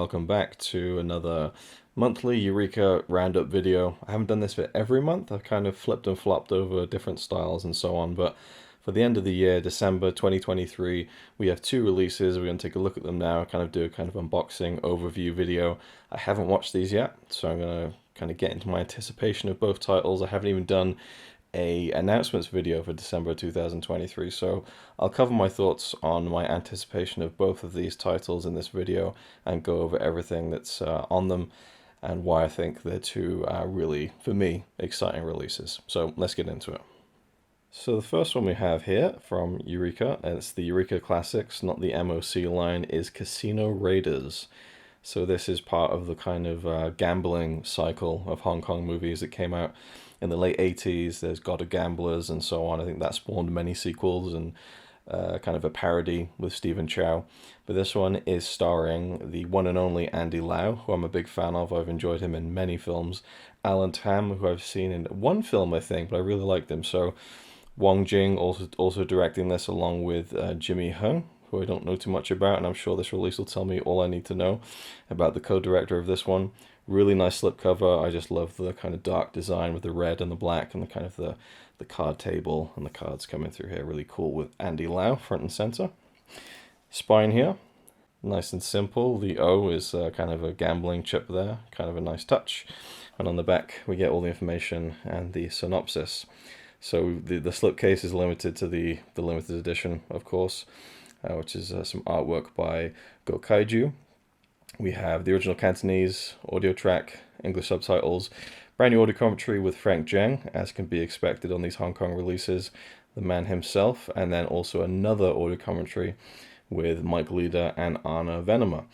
welcome back to another monthly Eureka roundup video. I haven't done this for every month. I've kind of flipped and flopped over different styles and so on, but for the end of the year, December 2023, we have two releases. We're going to take a look at them now, kind of do a kind of unboxing overview video. I haven't watched these yet, so I'm going to kind of get into my anticipation of both titles. I haven't even done a announcements video for December 2023, so I'll cover my thoughts on my anticipation of both of these titles in this video and go over everything that's on them and why I think they're two really, for me, exciting releases. So let's get into it. So the first one we have here from Eureka, and it's the Eureka Classics, not the MOC line, is Casino Raiders. So this is part of the kind of gambling cycle of Hong Kong movies that came out in the late 80s. There's God of Gamblers and so on. I think that spawned many sequels and kind of a parody with Stephen Chow. But this one is starring the one and only Andy Lau, who I'm a big fan of. I've enjoyed him in many films. Alan Tam, who I've seen in one film, I think, but I really liked him. So Wong Jing also directing this along with Jimmy Hung, who I don't know too much about, and I'm sure this release will tell me all I need to know about the co-director of this one. Really nice slipcover. I just love the kind of dark design with the red and the black and the kind of the card table and the cards coming through here. Really cool with Andy Lau front and center. Spine here, nice and simple. The O is kind of a gambling chip there, kind of a nice touch. And on the back we get all the information and the synopsis. So the slipcase is limited to the limited edition, of course, which is some artwork by Go Kaiju. We have the original Cantonese audio track, English subtitles, brand new audio commentary with Frank Zheng, as can be expected on these Hong Kong releases, the man himself, and then also another audio commentary with Mike Leader and Anna Venema.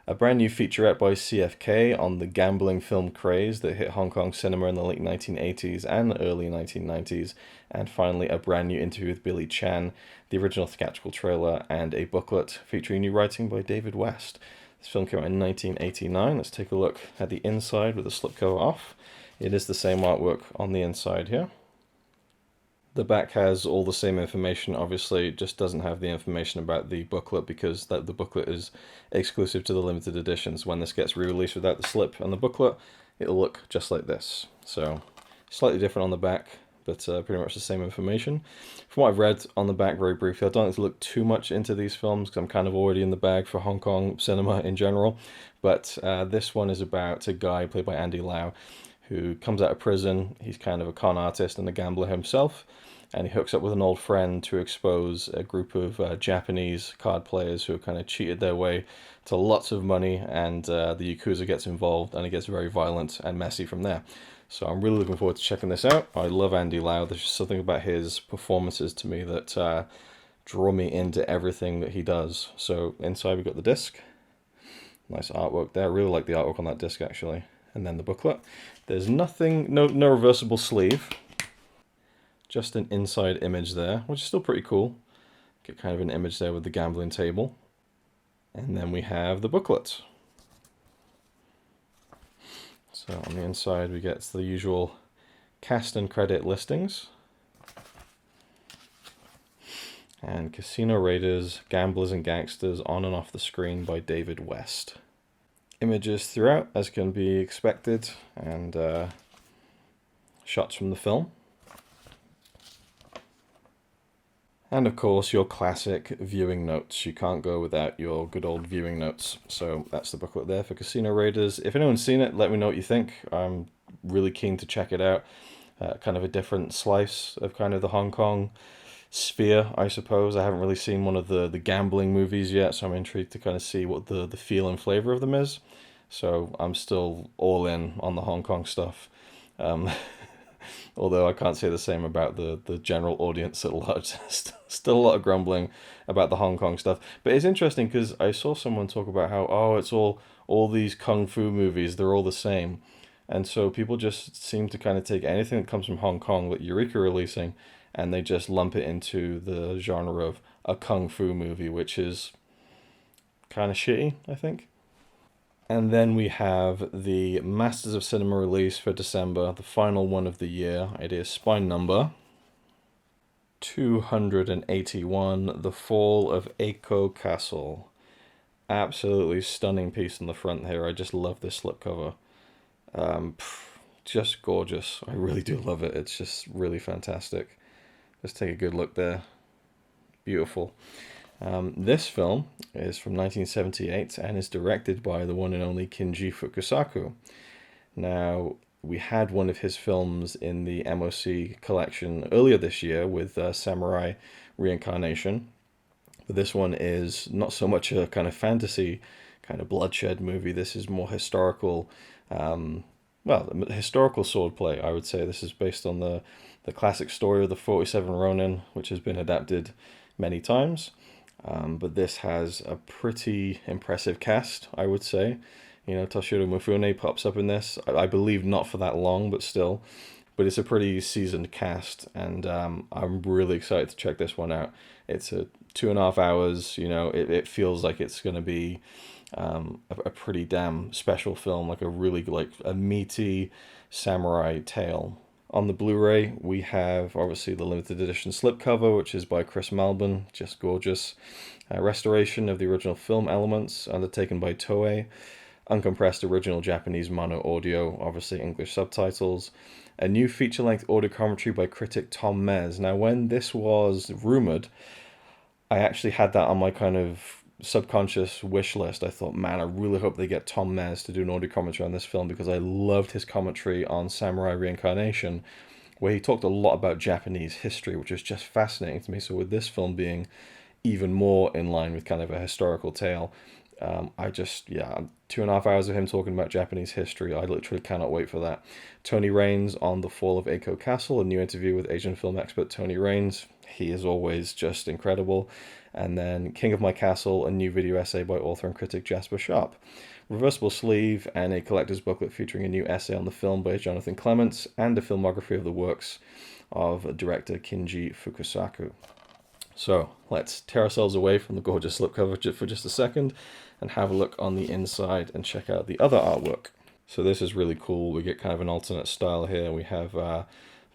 A brand new featurette by CFK on the gambling film craze that hit Hong Kong cinema in the late 1980s and early 1990s. And finally, a brand new interview with Billy Chan, the original theatrical trailer, and a booklet featuring new writing by David West. This film came out in 1989. Let's take a look at the inside with the slipcover off. It is the same artwork on the inside here. The back has all the same information. Obviously, it just doesn't have the information about the booklet because the booklet is exclusive to the limited editions. When this gets re-released without the slip and the booklet, it'll look just like this. So, slightly different on the back, but pretty much the same information. From what I've read on the back very briefly, I don't like to look too much into these films because I'm kind of already in the bag for Hong Kong cinema in general. But this one is about a guy played by Andy Lau who comes out of prison. He's kind of a con artist and a gambler himself, and he hooks up with an old friend to expose a group of Japanese card players who have kind of cheated their way to lots of money, and the Yakuza gets involved, and it gets very violent and messy from there. So I'm really looking forward to checking this out. I love Andy Lau. There's just something about his performances to me that draw me into everything that he does. So inside we've got the disc. Nice artwork there. I really like the artwork on that disc actually. And then the booklet. There's nothing, no reversible sleeve. Just an inside image there, which is still pretty cool. Get kind of an image there with the gambling table. And then we have the booklet. So on the inside we get the usual cast and credit listings. And Casino Raiders, Gamblers and Gangsters on and off the screen by David West. Images throughout, as can be expected, and shots from the film. And of course, your classic viewing notes. You can't go without your good old viewing notes. So that's the booklet there for Casino Raiders. If anyone's seen it, let me know what you think. I'm really keen to check it out. Kind of a different slice of kind of the Hong Kong sphere, I suppose. I haven't really seen one of the gambling movies yet, so I'm intrigued to kind of see what the feel and flavor of them is. So I'm still all in on the Hong Kong stuff. Although I can't say the same about the general audience at large. Still a lot of grumbling about the Hong Kong stuff. But it's interesting because I saw someone talk about how, oh, it's all these kung fu movies, they're all the same. And so people just seem to kind of take anything that comes from Hong Kong that Eureka releasing, and they just lump it into the genre of a kung fu movie, which is kind of shitty, I think. And then we have the Masters of Cinema release for December, the final one of the year. It is spine number 281, The Fall of Echo Castle. Absolutely stunning piece on the front here. I just love this slipcover. Just gorgeous. I really do love it. It's just really fantastic. Let's take a good look there. Beautiful. This film is from 1978 and is directed by the one and only Kinji Fukusaku. Now, we had one of his films in the MOC collection earlier this year with Samurai Reincarnation. But this one is not so much a kind of fantasy, kind of bloodshed movie. This is more historical, historical swordplay, I would say. This is based on the classic story of the 47 Ronin, which has been adapted many times. But this has a pretty impressive cast, I would say. You know, Toshiro Mifune pops up in this. I believe not for that long, but still. But it's a pretty seasoned cast, and I'm really excited to check this one out. It's a 2.5 hours. You know, it feels like it's going to be a pretty damn special film, like a really like a meaty samurai tale. On the Blu-ray, we have obviously the limited edition slipcover, which is by Chris Malbon, just gorgeous. Restoration of the original film elements undertaken by Toei. Uncompressed original Japanese mono audio, obviously English subtitles. A new feature-length audio commentary by critic Tom Mez. Now, when this was rumored, I actually had that on my kind of subconscious wish list. I thought, man, I really hope they get Tom Mez to do an audio commentary on this film, because I loved his commentary on Samurai Reincarnation, where he talked a lot about Japanese history, which is just fascinating to me. So with this film being even more in line with kind of a historical tale, 2.5 hours of him talking about Japanese history. I literally cannot wait for that. Tony Raines on The Fall of Eiko Castle, a new interview with Asian film expert Tony Raines. He is always just incredible. And then King of My Castle, a new video essay by author and critic Jasper Sharp. Reversible sleeve and a collector's booklet featuring a new essay on the film by Jonathan Clements and a filmography of the works of director Kinji Fukusaku. So let's tear ourselves away from the gorgeous slipcover for just a second and have a look on the inside and check out the other artwork. So this is really cool. We get kind of an alternate style here. We have the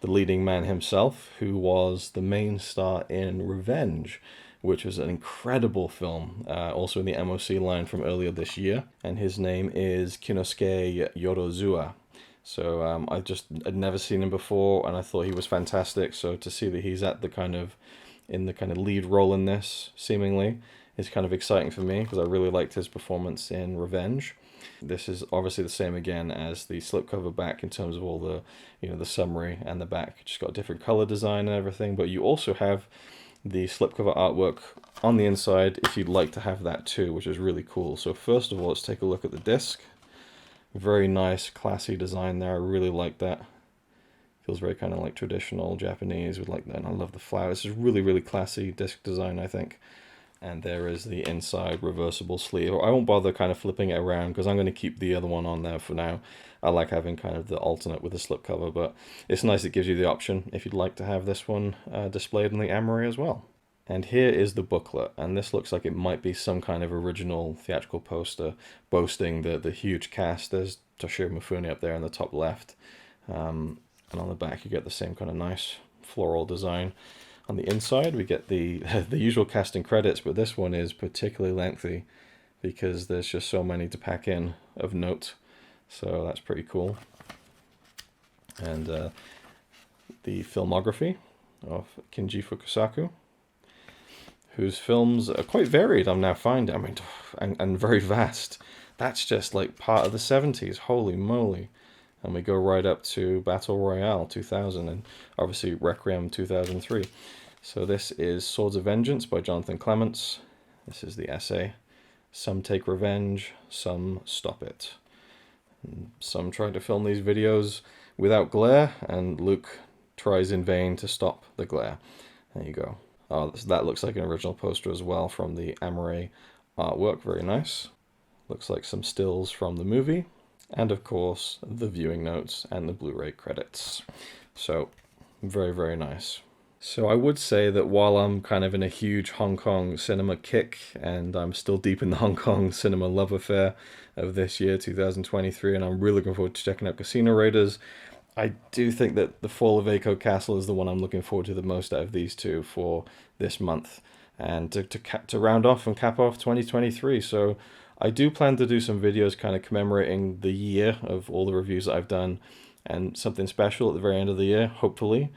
leading man himself, who was the main star in Revenge, which was an incredible film, also in the MOC line from earlier this year. And his name is Kinosuke Yorozuwa. So I'd never seen him before, and I thought he was fantastic. So to see that he's in the kind of lead role in this, seemingly, is kind of exciting for me, because I really liked his performance in Revenge. This is obviously the same again as the slipcover back in terms of all the, the summary and the back. Just got different color design and everything, but you also have the slipcover artwork on the inside if you'd like to have that too, which is really cool. So first of all, let's take a look at the disc. Very nice, classy design there. I really like that. Feels very kind of like traditional Japanese with like that. And I love the flowers. This is really, really classy disc design, I think. And there is the inside reversible sleeve. I won't bother kind of flipping it around because I'm going to keep the other one on there for now. I like having kind of the alternate with the slipcover, but it's nice it gives you the option if you'd like to have this one displayed in the Amory as well. And here is the booklet, and this looks like it might be some kind of original theatrical poster boasting the huge cast. There's Toshiro Mifune up there in the top left. And on the back you get the same kind of nice floral design. On the inside we get the usual casting credits, but this one is particularly lengthy because there's just so many to pack in of note. So that's pretty cool. And the filmography of Kinji Fukusaku, whose films are quite varied, I'm now finding. I mean, and very vast. That's just like part of the 70s. Holy moly. And we go right up to Battle Royale 2000 and obviously Requiem 2003. So this is Swords of Vengeance by Jonathan Clements. This is the essay. Some take revenge, some stop it. And some try to film these videos without glare, and Luke tries in vain to stop the glare. There you go. Oh, that looks like an original poster as well from the Amory artwork. Very nice. Looks like some stills from the movie. And of course, the viewing notes and the Blu-ray credits. So, very, very nice. So I would say that while I'm kind of in a huge Hong Kong cinema kick, and I'm still deep in the Hong Kong cinema love affair of this year, 2023, and I'm really looking forward to checking out Casino Raiders, I do think that The Fall of Eiko Castle is the one I'm looking forward to the most out of these two for this month. and to round off and cap off 2023. So I do plan to do some videos kind of commemorating the year of all the reviews that I've done, and something special at the very end of the year, hopefully.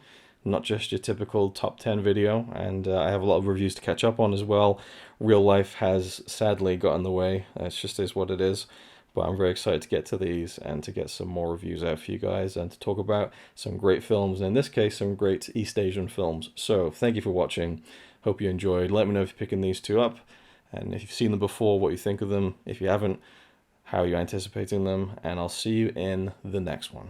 Not just your typical top 10 video, and I have a lot of reviews to catch up on as well. Real life has sadly got in the way. It's just is what it is. But I'm very excited to get to these and to get some more reviews out for you guys and to talk about some great films, and in this case, some great East Asian films. So thank you for watching. Hope you enjoyed. Let me know if you're picking these two up, and if you've seen them before, what you think of them. If you haven't, how you're anticipating them, and I'll see you in the next one.